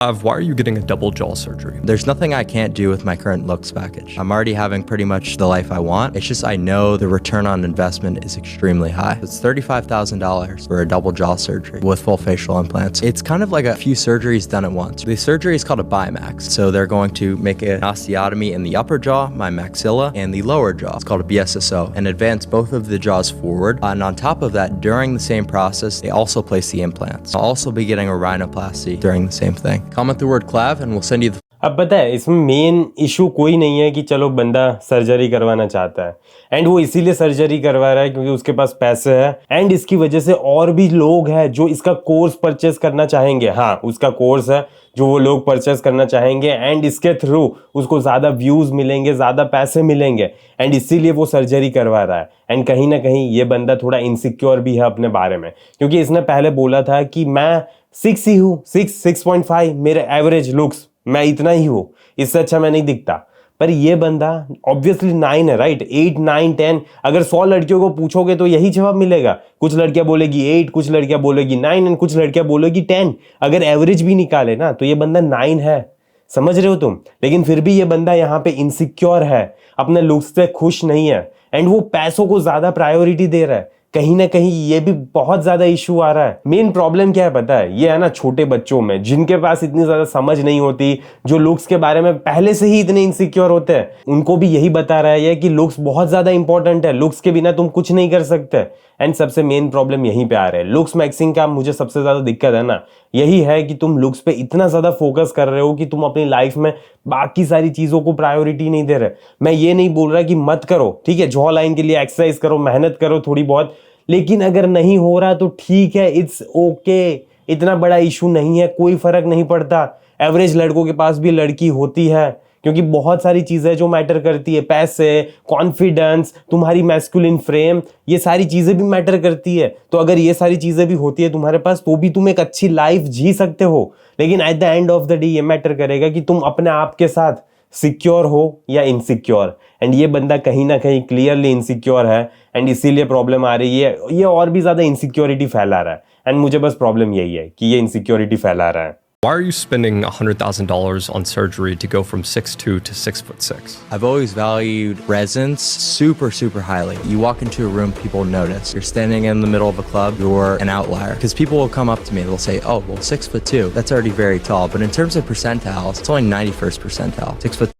Why are you getting a double jaw surgery? There's nothing I can't do with my current looks package. I'm already having pretty much the life I want. It's just I know the return on investment is extremely high. It's $35,000 for a double jaw surgery with full facial implants. It's kind of like a few surgeries done at once. The surgery is called a BIMAX. So they're going to make an osteotomy in the upper jaw, my maxilla, and the lower jaw. It's called a BSSO, and advance both of the jaws forward. And on top of that, during the same process, they also place the implants. I'll also be getting a rhinoplasty during the same thing. Comment the word CLAV and we'll send you the अब पता है इसमें main issue कोई नहीं है कि चलो बंदा सर्जरी करवाना चाहता है एंड वो इसीलिए सर्जरी करवा रहा है क्योंकि उसके पास पैसे है एंड इसकी वजह से और भी लोग हैं जो इसका कोर्स परचेस करना चाहेंगे। हाँ, उसका कोर्स है जो वो लोग परचेस करना चाहेंगे एंड इसके थ्रू उसको ज़्यादा व्यूज़ मिलेंगे, ज़्यादा पैसे मिलेंगे एंड इसीलिए वो सर्जरी करवा रहा है। एंड कहीं ना कहीं ये बंदा थोड़ा इनसिक्योर भी है अपने बारे में, क्योंकि इसने पहले बोला था कि मैं 6 ही हूँ, 6.5 मेरे एवरेज लुक्स, मैं इतना ही हूँ, इससे अच्छा मैं नहीं दिखता। पर ये बंदा ऑब्वियसली 9 है, राइट? 8, 9, 10 अगर 100 लड़कियों को पूछोगे तो यही जवाब मिलेगा। कुछ लड़कियां बोलेगी 8, कुछ लड़कियां बोलेगी 9 एंड कुछ लड़कियां बोलेगी 10। अगर एवरेज भी निकाले ना तो ये बंदा 9 है, समझ रहे हो तुम? लेकिन फिर भी ये बंदा यहाँ पे इनसिक्योर है, अपने लुक्स से खुश नहीं है एंड वो पैसों को ज्यादा प्रायोरिटी दे रहा है। कहीं ना कहीं ये भी बहुत ज्यादा इशू आ रहा है। मेन प्रॉब्लम क्या है पता है? ये है ना छोटे बच्चों में, जिनके पास इतनी ज्यादा समझ नहीं होती, जो लुक्स के बारे में पहले से ही इतने इनसिक्योर होते हैं, उनको भी यही बता रहा है कि लुक्स बहुत ज्यादा इंपॉर्टेंट है, लुक्स के बिना तुम कुछ नहीं कर सकते। एंड सबसे मेन प्रॉब्लम यहीं पे आ रहा है। लुक्स मैक्सिंग का मुझे सबसे ज्यादा दिक्कत है ना यही है कि तुम लुक्स पे इतना ज्यादा फोकस कर रहे हो कि तुम अपनी लाइफ में बाकी सारी चीजों को प्रायोरिटी नहीं दे रहे। मैं ये नहीं बोल रहा कि मत करो, ठीक है, जॉ लाइन के लिए एक्सरसाइज करो, मेहनत करो थोड़ी बहुत, लेकिन अगर नहीं हो रहा तो ठीक है, इट्स ओके, इतना बड़ा इशू नहीं है, कोई फर्क नहीं पड़ता। एवरेज लड़कों के पास भी लड़की होती है, क्योंकि बहुत सारी चीजें जो मैटर करती है, पैसे, कॉन्फिडेंस, तुम्हारी मैस्कुलिन फ्रेम, ये सारी चीजें भी मैटर करती है। तो अगर ये सारी चीजें भी होती है तुम्हारे पास तो भी तुम एक अच्छी लाइफ जी सकते हो। लेकिन at the end of the day ये मैटर करेगा कि तुम अपने आप के साथ सिक्योर हो या इनसिक्योर। एंड ये बंदा कहीं ना कहीं क्लियरली इनसिक्योर है एंड इसीलिए प्रॉब्लम आ रही है। ये और भी ज्यादा इनसिक्योरिटी फैला रहा है एंड मुझे बस प्रॉब्लम यही है कि ये इनसिक्योरिटी फैला रहा है। Why are you spending $100,000 on surgery to go from 6'2" to 6'6"? I've always valued presence super highly. You walk into a room, people notice. You're standing in the middle of a club, you're an outlier. Because people will come up to me, they'll say, oh, well, 6'2", that's already very tall. But in terms of percentiles, it's only 91st percentile. 6 foot.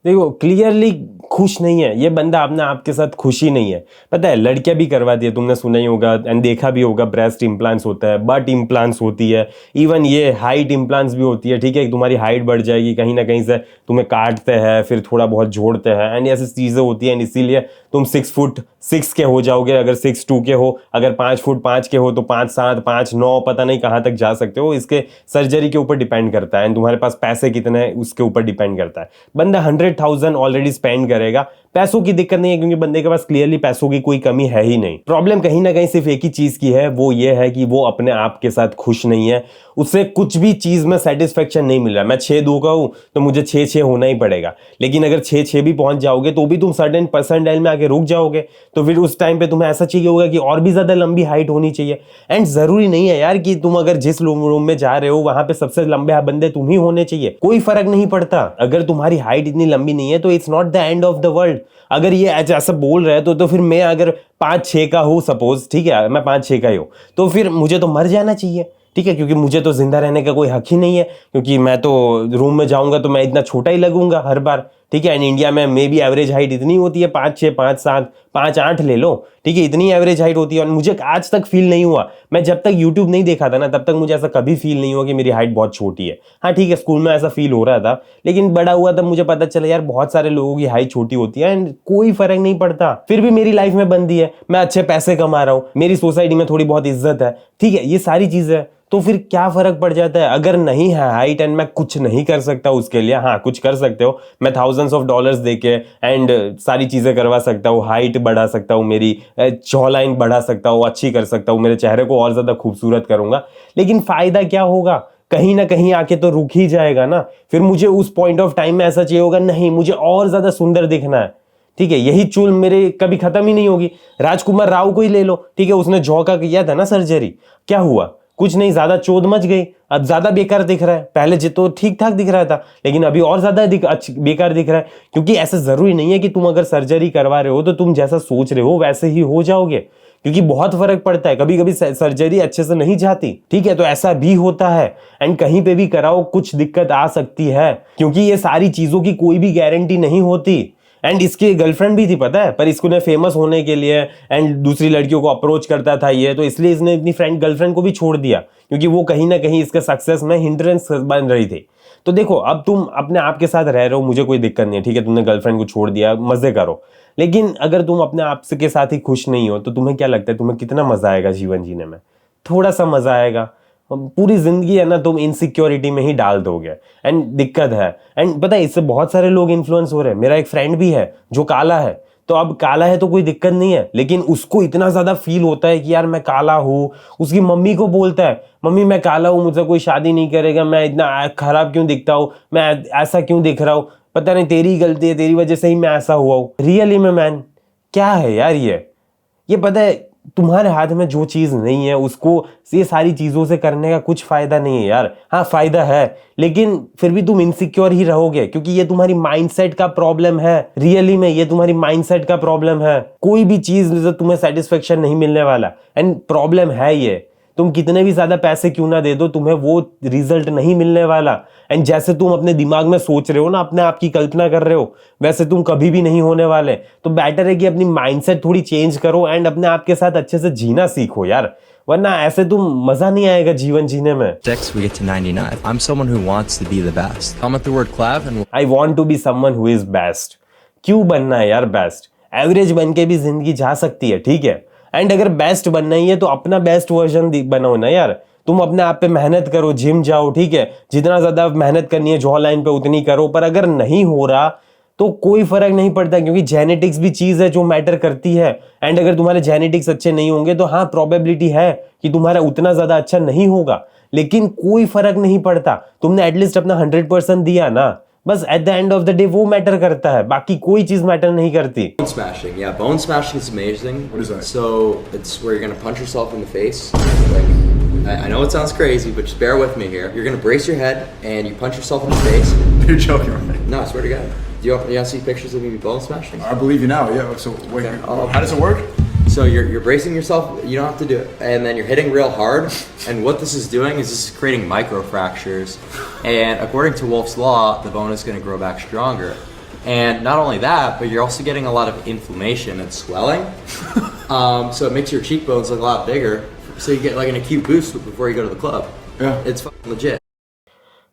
देखो clearly खुश नहीं है ये बंदा, अपने आप के साथ खुशी नहीं है। पता है लड़कियां भी करवाती है, तुमने सुना ही होगा एंड देखा भी होगा, ब्रेस्ट इम्प्लांट्स होता है, बट इम्प्लांट्स होती है, इवन ये हाइट इम्प्लांट्स भी होती है। ठीक है, तुम्हारी हाइट बढ़ जाएगी, कहीं ना कहीं से तुम्हें काटते हैं, फिर थोड़ा बहुत जोड़ते हैं एंड ऐसी चीज़ें होती हैं। इसीलिए तुम 6'6" के हो जाओगे अगर 6'2" के हो, अगर 5'5" के हो तो 5'7", 5'9", पता नहीं कहाँ तक जा सकते हो। इसके सर्जरी के ऊपर डिपेंड करता है एंड तुम्हारे पास पैसे कितने हैं उसके ऊपर डिपेंड करता है। बंदा 100,000 ऑलरेडी स्पेंड करेगा, पैसों की दिक्कत नहीं है क्योंकि बंदे के पास क्लियरली पैसों की कोई कमी है ही नहीं। प्रॉब्लम कहीं ना कहीं सिर्फ एक ही चीज की है, वो ये है कि वो अपने आप के साथ खुश नहीं है, उसे कुछ भी चीज में सेटिस्फेक्शन नहीं मिल रहा। मैं 6'2" का हूं तो मुझे 6'6" होना ही पड़ेगा, लेकिन अगर 6'6" भी पहुंच जाओगे तो भी तुम सर्टेन परसेंटाइल में आके रुक जाओगे। तो फिर उस टाइम पे तुम्हें ऐसा चाहिए होगा कि और भी ज्यादा लंबी हाइट होनी चाहिए। एंड जरूरी नहीं है यार कि तुम अगर जिस रूम में जा रहे हो वहां पे सबसे लंबे बंदे तुम ही होने चाहिए, कोई फर्क नहीं पड़ता। अगर तुम्हारी हाइट इतनी लंबी नहीं है तो it's not the end of the world. अगर ये ऐसा बोल रहे हैं तो फिर मैं अगर 5'6" का हूँ सपोज, ठीक है, मैं 5'6" का ही हूँ, तो फिर मुझे तो मर जाना चाहिए, ठीक है, क्योंकि मुझे तो जिंदा रहने का कोई हक ही नहीं है, क्योंकि मैं तो रूम में जाऊंगा तो मैं इतना छोटा ही लगूंगा हर बार। ठीक है, एंड इंडिया में मे बी एवरेज हाइट इतनी होती है 5'6", 5'7", 5'8" ले लो, ठीक है, इतनी एवरेज हाइट होती है। और मुझे आज तक फील नहीं हुआ, मैं जब तक यूट्यूब नहीं देखा था ना तब तक मुझे ऐसा कभी फील नहीं हुआ कि मेरी हाइट बहुत छोटी है। हाँ ठीक है, स्कूल में ऐसा फील हो रहा था, लेकिन बड़ा हुआ तब मुझे पता चला यार बहुत सारे लोगों की हाइट छोटी होती है एंड कोई फर्क नहीं पड़ता। फिर भी मेरी लाइफ में बंदी है, मैं अच्छे पैसे कमा रहा हूँ, मेरी सोसाइटी में थोड़ी बहुत इज्जत है, ठीक है, ये सारी चीजें, तो फिर क्या फर्क पड़ जाता है? अगर नहीं है हाइट एंड मैं कुछ नहीं कर सकता उसके लिए, हाँ कुछ कर सकते हो, मैं thousands of dollars देके एंड सारी चीजें करवा सकता हूँ, हाइट बढ़ा सकता हूँ, मेरी जॉ लाइन बढ़ा सकता हूँ, अच्छी कर सकता हूँ, मेरे चेहरे को और ज्यादा खूबसूरत करूंगा, लेकिन फायदा क्या होगा? कहीं ना कहीं आके तो रुक ही जाएगा ना। फिर मुझे उस पॉइंट ऑफ टाइम में ऐसा चाहिए होगा, नहीं मुझे और ज्यादा सुंदर दिखना है, ठीक है, यही चूल मेरे कभी खत्म ही नहीं होगी। राजकुमार राव को ही ले लो, ठीक है, उसने जॉ का किया था ना सर्जरी, क्या हुआ? कुछ नहीं, ज्यादा चोद मच गई, अब ज्यादा बेकार दिख रहा है। पहले तो ठीक ठाक दिख रहा था, लेकिन अभी और ज्यादा बेकार दिख रहा है। क्योंकि ऐसा जरूरी नहीं है कि तुम अगर सर्जरी करवा रहे हो तो तुम जैसा सोच रहे हो वैसे ही हो जाओगे, क्योंकि बहुत फर्क पड़ता है। कभी कभी सर्जरी अच्छे से नहीं जाती, ठीक है, तो ऐसा भी होता है। एंड कहीं पे भी कराओ कुछ दिक्कत आ सकती है, क्योंकि ये सारी चीजों की कोई भी गारंटी नहीं होती। एंड इसकी गर्लफ्रेंड भी थी पता है, पर इसको ने फेमस होने के लिए एंड दूसरी लड़कियों को अप्रोच करता था ये, तो इसलिए इसने अपनी गर्लफ्रेंड को भी छोड़ दिया, क्योंकि वो कहीं ना कहीं इसका सक्सेस में हिंड्रेंस बन रही थी। तो देखो, अब तुम अपने आप के साथ रह रहे हो, मुझे कोई दिक्कत नहीं है, ठीक है, तुमने गर्लफ्रेंड को छोड़ दिया, मजे करो। लेकिन अगर तुम अपने आप के साथ ही खुश नहीं हो तो तुम्हें क्या लगता है तुम्हें कितना मजा आएगा जीवन जीने में? थोड़ा सा मजा आएगा। पूरी जिंदगी है ना तुम इनसिक्योरिटी में ही डाल दोगे, एंड दिक्कत है। एंड पता है इससे बहुत सारे लोग इन्फ्लुएंस हो रहे हैं। मेरा एक फ्रेंड भी है जो काला है, तो अब काला है तो कोई दिक्कत नहीं है, लेकिन उसको इतना ज्यादा फील होता है कि यार मैं काला हूँ। उसकी मम्मी को बोलता है, मम्मी मैं काला हूँ, मुझसे कोई शादी नहीं करेगा, मैं इतना खराब क्यों दिखता हूँ, मैं ऐसा क्यों दिख रहा हूँ, पता नहीं तेरी गलती है, तेरी वजह से ही मैं ऐसा हुआ हूँ। रियली में मैन, क्या है यार ये पता है तुम्हारे हाथ में जो चीज नहीं है उसको ये सारी चीजों से करने का कुछ फायदा नहीं है यार। हाँ फायदा है, लेकिन फिर भी तुम इनसिक्योर ही रहोगे, क्योंकि ये तुम्हारी माइंडसेट का प्रॉब्लम है। रियली में ये तुम्हारी माइंडसेट का प्रॉब्लम है। कोई भी चीज से तुम्हें सेटिस्फेक्शन नहीं मिलने वाला, एंड प्रॉब्लम है ये। तुम कितने भी ज्यादा पैसे क्यों ना दे दो, तुम्हें वो रिजल्ट नहीं मिलने वाला। एंड जैसे तुम अपने दिमाग में सोच रहे हो ना, अपने आप की कल्पना कर रहे हो, वैसे तुम कभी भी नहीं होने वाले। तो बेटर है कि अपनी माइंडसेट थोड़ी चेंज करो एंड अपने आप के साथ अच्छे से जीना सीखो यार, वरना ऐसे तुम मजा नहीं आएगा जीवन जीने में। 6 we get to 99. I'm someone who wants to be the best. Comment the word clav and I want to be someone who is best. क्यों बनना है यार बेस्ट? एवरेज बन के भी जिंदगी जा सकती है, ठीक है। एंड अगर बेस्ट बनना ही है तो अपना बेस्ट वर्जन बनाओ ना यार। तुम अपने आप पे मेहनत करो, जिम जाओ, ठीक है, जितना ज्यादा मेहनत करनी है जॉ लाइन पे उतनी करो। पर अगर नहीं हो रहा तो कोई फर्क नहीं पड़ता, क्योंकि जेनेटिक्स भी चीज है जो मैटर करती है। एंड अगर तुम्हारे जेनेटिक्स अच्छे नहीं होंगे तो हाँ प्रोबेबिलिटी है कि तुम्हारा उतना ज्यादा अच्छा नहीं होगा, लेकिन कोई फर्क नहीं पड़ता। तुमने एटलीस्ट अपना 100% दिया ना, बस at the end of the day वो मैटर करता है, बाकी कोई चीज मैटर नहीं करती। Bone smashing, yeah, bone smashing is amazing. What is that? So it's where you're gonna punch yourself in the face. Like, I know it sounds crazy, but just bear with me here. You're gonna brace your head and you punch yourself in the face. You're joking, right? No, I swear to God. Do you want to see pictures of me bone smashing? I believe you now. Yeah. So wait, Okay. how does it work? So you're bracing yourself. You don't have to do it, and then you're hitting real hard. And what this is doing is this is creating micro fractures. And according to Wolff's law, the bone is going to grow back stronger. And not only that, but you're also getting a lot of inflammation and swelling. So it makes your cheekbones look a lot bigger. So you get like an acute boost before you go to the club. Yeah. It's fucking legit.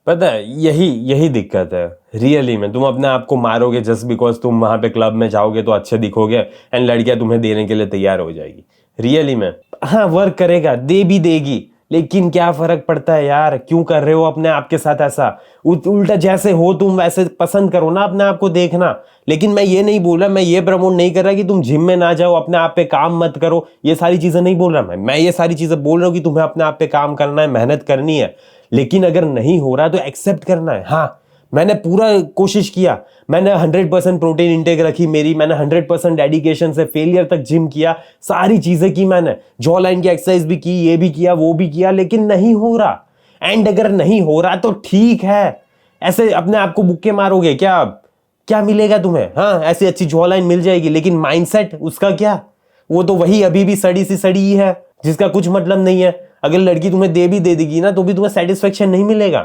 पता है यही दिक्कत है। Really में तुम अपने आप को मारोगे जस्ट बिकॉज तुम वहां पे क्लब में जाओगे तो अच्छे दिखोगे एंड लड़कियां तुम्हें देने के लिए तैयार हो जाएगी। रियली में हाँ वर्क करेगा, दे भी देगी, लेकिन क्या फर्क पड़ता है यार? क्यों कर रहे हो अपने आप के साथ ऐसा? उल्टा जैसे हो तुम वैसे पसंद करो ना अपने आप को देखना। लेकिन मैं ये नहीं बोल रहा, मैं ये प्रमोट नहीं कर रहा कि तुम जिम में ना जाओ, अपने आप पे काम मत करो, ये सारी चीजें नहीं बोल रहा मैं ये सारी चीजें बोल रहा हूँ कि तुम्हें अपने आप पे काम करना है, मेहनत करनी है। लेकिन अगर नहीं हो रहा तो एक्सेप्ट करना है। हाँ मैंने पूरा कोशिश किया, मैंने 100% प्रोटीन इंटेक रखी मेरी, मैंने 100% डेडिकेशन से फेलियर तक जिम किया, सारी चीजें की मैंने, जॉ लाइन की एक्सरसाइज भी की, ये भी किया, वो भी किया, लेकिन नहीं हो रहा। एंड अगर नहीं हो रहा तो ठीक है, ऐसे अपने आप को बुक्के मारोगे क्या मिलेगा तुम्हें? हाँ ऐसी अच्छी जॉ लाइन मिल जाएगी, लेकिन माइंडसेट उसका क्या? वो तो वही अभी भी सड़ी सी सड़ी ही है, जिसका कुछ मतलब नहीं है। अगर लड़की तुम्हें दे देगी ना तो भी तुम्हें सेटिस्फेक्शन नहीं मिलेगा।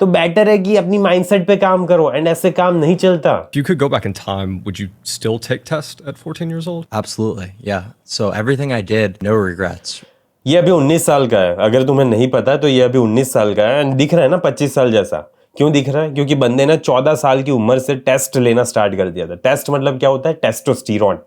तो बेटर है कि अपनी माइंडसेट पे काम करो, एंड ऐसे काम नहीं चलता। If you could go back in time, would you still take test at 14 years old? absolutely, yeah. So everything I did, no regrets. ये अभी 19 साल का है, अगर तुम्हें नहीं पता तो ये अभी 19 साल का है, एंड दिख रहा है ना 25 साल जैसा। क्यों दिख रहा है? क्योंकि बंदे ने 14 साल की उम्र से टेस्ट लेना स्टार्ट कर दिया था। टेस्ट मतलब क्या होता है? टेस्टोस्टेरोन,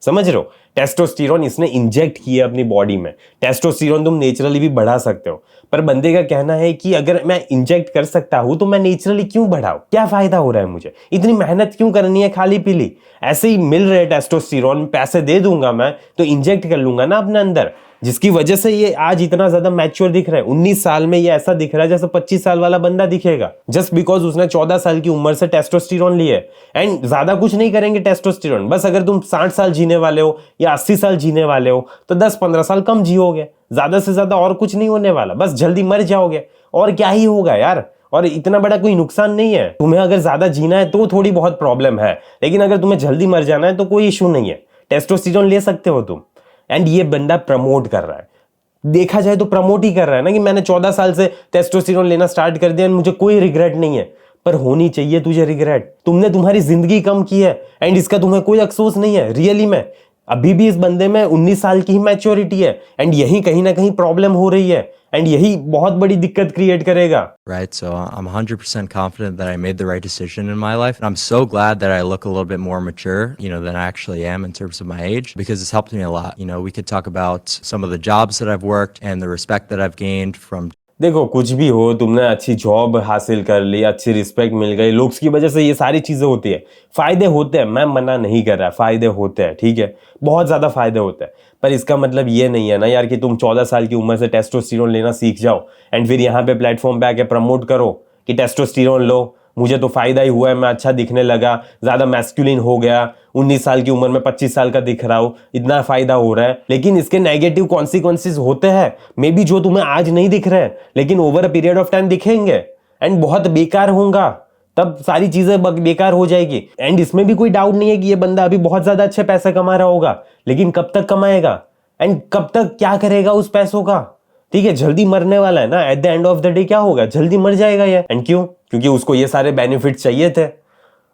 समझ रहे हो? टेस्टोस्टेरोन इसने इंजेक्ट किया अपनी बॉडी में। टेस्टोस्टेरोन तुम नेचुरली भी बढ़ा सकते हो, पर बंदे का कहना है कि अगर मैं इंजेक्ट कर सकता हूं तो मैं नेचुरली क्यों बढ़ाऊं? क्या फायदा हो रहा है मुझे? इतनी मेहनत क्यों करनी है खाली पीली? ऐसे ही मिल रहे टेस्टोस्टेरोन, पैसे दे दूंगा मैं तो इंजेक्ट कर लूंगा ना अपने अंदर। जिसकी वजह से ये आज इतना ज्यादा मैच्योर दिख रहा है। 19 साल में ये ऐसा दिख रहा है जैसे 25 साल वाला बंदा दिखेगा, जस्ट बिकॉज उसने 14 साल की उम्र से टेस्टोस्टेरोन लिया है। एंड ज्यादा कुछ नहीं करेंगे टेस्टोस्टेरोन, बस अगर तुम 60 साल जीने वाले हो या 80 साल जीने वाले हो तो 10-15 साल कम जियोगे, ज्यादा से ज्यादा और कुछ नहीं होने वाला, बस जल्दी मर जाओगे। और क्या ही होगा यार, और इतना बड़ा कोई नुकसान नहीं है। तुम्हें अगर ज्यादा जीना है तो थोड़ी बहुत प्रॉब्लम है, लेकिन अगर तुम्हें जल्दी मर जाना है तो कोई इशू नहीं है, टेस्टोस्टेरोन ले सकते हो तुम। एंड ये बंदा प्रमोट कर रहा है, देखा जाए तो प्रमोट ही कर रहा है ना कि मैंने 14 साल से टेस्टोस्टेरोन लेना स्टार्ट कर दिया, मुझे कोई रिग्रेट नहीं है। पर होनी चाहिए तुझे रिग्रेट, तुमने तुम्हारी जिंदगी कम की है एंड इसका तुम्हें कोई अफसोस नहीं है। रियली में अभी भी इस बंदे में 19 साल की ही मैच्योरिटी है एंड यही कहीं ना कहीं प्रॉब्लम हो रही है एंड यही बहुत बड़ी दिक्कत क्रिएट करेगा। Right, so I'm 100% confident that I made the right decision in my life. And I'm so glad that I look a little bit more mature, than I actually am in terms of my age, because it's helped me a lot. We could talk about some of the jobs that I've worked and the respect that I've gained from. देखो कुछ भी हो, तुमने अच्छी job हासिल कर ली, अच्छी respect मिल गई, लुक्स की वजह से ये सारी चीजें होती है, फायदे होते हैं, मैं मना नहीं कर रहा, फायदे होते हैं, ठीक है, बहुत ज्यादा फायदे होते हैं। पर इसका मतलब ये नहीं है ना यार कि तुम 14 साल की उम्र से टेस्टोस्टेरोन लेना सीख जाओ एंड फिर यहाँ पे प्लेटफॉर्म पे आके प्रमोट करो कि टेस्टोस्टेरोन लो, मुझे तो फायदा ही हुआ है, मैं अच्छा दिखने लगा, ज्यादा मैस्कुलिन हो गया, 19 साल की उम्र में 25 साल का दिख रहा हूं, इतना फायदा हो रहा है। लेकिन इसके नेगेटिव कॉन्सिक्वेंसेस होते हैं, मे बी जो तुम्हें आज नहीं दिख रहे हैं लेकिन over a period of time दिखेंगे एंड बहुत बेकार होगा, तब सारी चीजें बेकार हो जाएगी। एंड इसमें भी कोई डाउट नहीं है कि ये बंदा अभी बहुत ज्यादा अच्छे पैसे कमा रहा होगा, लेकिन कब तक कमाएगा एंड कब तक क्या करेगा उस पैसों का, ठीक है, जल्दी मरने वाला है ना, at the end of the day क्या होगा, जल्दी मर जाएगा ये। एंड क्यों? क्योंकि उसको ये सारे बेनिफिट चाहिए थे।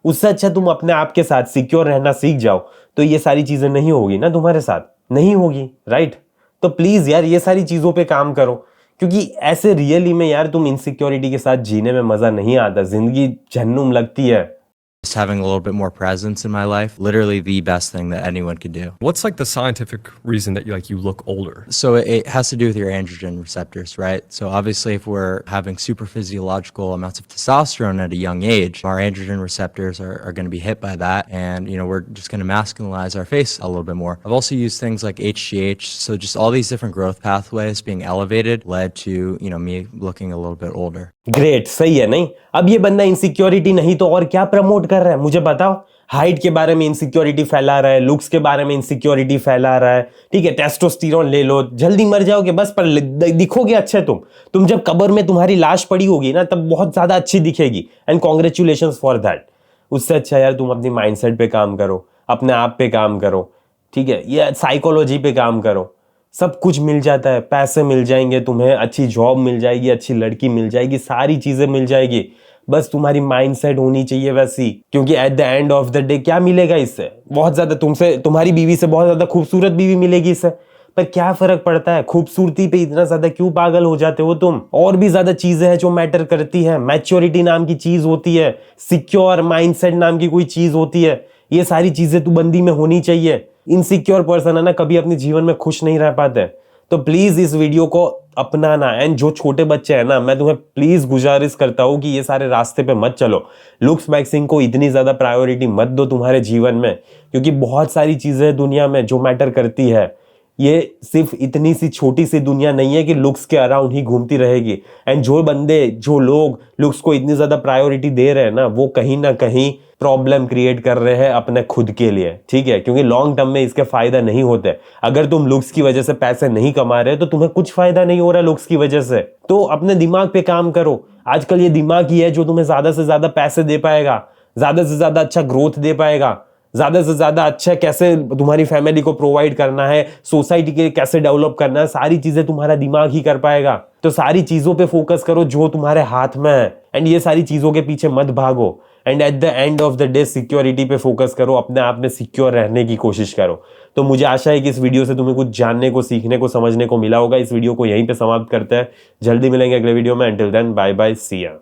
उससे अच्छा तुम अपने आप के साथ सिक्योर रहना सीख जाओ तो ये सारी चीजें नहीं होगी ना, तुम्हारे साथ नहीं होगी, राइट? तो प्लीज यार ये सारी चीजों पे काम करो, क्योंकि ऐसे रियली में यार तुम इनसिक्योरिटी के साथ जीने में मजा नहीं आता, जिंदगी जहन्नुम लगती है। Just having a little bit more presence in my life, literally the best thing that anyone could do. What's like the scientific reason that you look older? So it has to do with your androgen receptors, right? So obviously if we're having super physiological amounts of testosterone at a young age, our androgen receptors are going to be hit by that, and we're just going to masculinize our face a little bit more. I've also used things like HGH, so just all these different growth pathways being elevated led to me looking a little bit older. Great, सही है। नहीं, अब ये बंदा insecurity नहीं तो और क्या प्रमोट कर रहा है मुझे बताओ। हाइट के बारे में इनसिक्योरिटी फैला रहा है, लुक्स के बारे में इनसिक्योरिटी फैला रहा है, ठीक है, टेस्टोस्टेरोन ले लो, जल्दी मर जाओगे बस, पर दिखोगे अच्छे तुम जब कब्र में तुम्हारी लाश पड़ी होगी ना तब बहुत ज्यादा अच्छी दिखेगी एंड कॉन्ग्रेचुलेशंस फॉर दैट। उससे अच्छा यार तुम अपनी माइंडसेट पे काम करो, अपने आप पे काम करो, ठीक है, ये साइकोलॉजी पे काम करो, सब कुछ मिल जाता है, पैसे मिल जाएंगे तुम्हें, अच्छी जॉब मिल जाएगी, अच्छी लड़की मिल जाएगी, सारी चीजें मिल जाएगी, बस तुम्हारी माइंडसेट होनी चाहिए वैसी। क्योंकि at the end of the day क्या मिलेगा इससे? बहुत ज्यादा तुम्हारी बीवी से बहुत ज्यादा खूबसूरत बीवी मिलेगी इससे, पर क्या फर्क पड़ता है? खूबसूरती पे इतना ज्यादा क्यों पागल हो जाते हो तुम? और भी ज्यादा चीजें हैं जो मैटर करती है, मैच्योरिटी नाम की चीज होती है, सिक्योर माइंडसेट नाम की कोई चीज होती है, ये सारी चीजें तू बंदी में होनी चाहिए। इनसिक्योर पर्सन है ना कभी अपने जीवन में खुश नहीं रह पाते। तो प्लीज इस वीडियो को अपनाना, एंड जो छोटे बच्चे हैं ना, मैं तुम्हें प्लीज गुजारिश करता हूं कि ये सारे रास्ते पे मत चलो, लुक्स मैक्सिंग को इतनी ज्यादा प्रायोरिटी मत दो तुम्हारे जीवन में, क्योंकि बहुत सारी चीजें दुनिया में जो मैटर करती है, ये सिर्फ इतनी सी छोटी सी दुनिया नहीं है कि लुक्स के अराउंड ही घूमती रहेगी। एंड जो लोग लुक्स को इतनी ज्यादा प्रायोरिटी दे रहे हैं ना, वो कहीं ना कहीं प्रॉब्लम क्रिएट कर रहे हैं अपने खुद के लिए, ठीक है, क्योंकि लॉन्ग टर्म में इसके फायदा नहीं होते। अगर तुम लुक्स की वजह से पैसे नहीं कमा रहे तो तुम्हें कुछ फायदा नहीं हो रहा लुक्स की वजह से। तो अपने दिमाग पे काम करो, आजकल ये दिमाग ही है जो तुम्हें ज्यादा से ज्यादा पैसे दे पाएगा, ज्यादा से ज्यादा अच्छा ग्रोथ दे पाएगा, ज्यादा से ज्यादा अच्छा कैसे तुम्हारी फैमिली को प्रोवाइड करना है, सोसाइटी के कैसे डेवलप करना है, सारी चीजें तुम्हारा दिमाग ही कर पाएगा। तो सारी चीजों पे फोकस करो जो तुम्हारे हाथ में है, एंड ये सारी चीजों के पीछे मत भागो, and at the end of the day security पे फोकस करो, अपने आप में सिक्योर रहने की कोशिश करो। तो मुझे आशा है कि इस वीडियो से तुम्हें कुछ जानने को, सीखने को, समझने को मिला होगा। इस वीडियो को यहीं पे समाप्त करते हैं, जल्दी मिलेंगे अगले वीडियो में। अंटिल देन बाय बाय, सी या।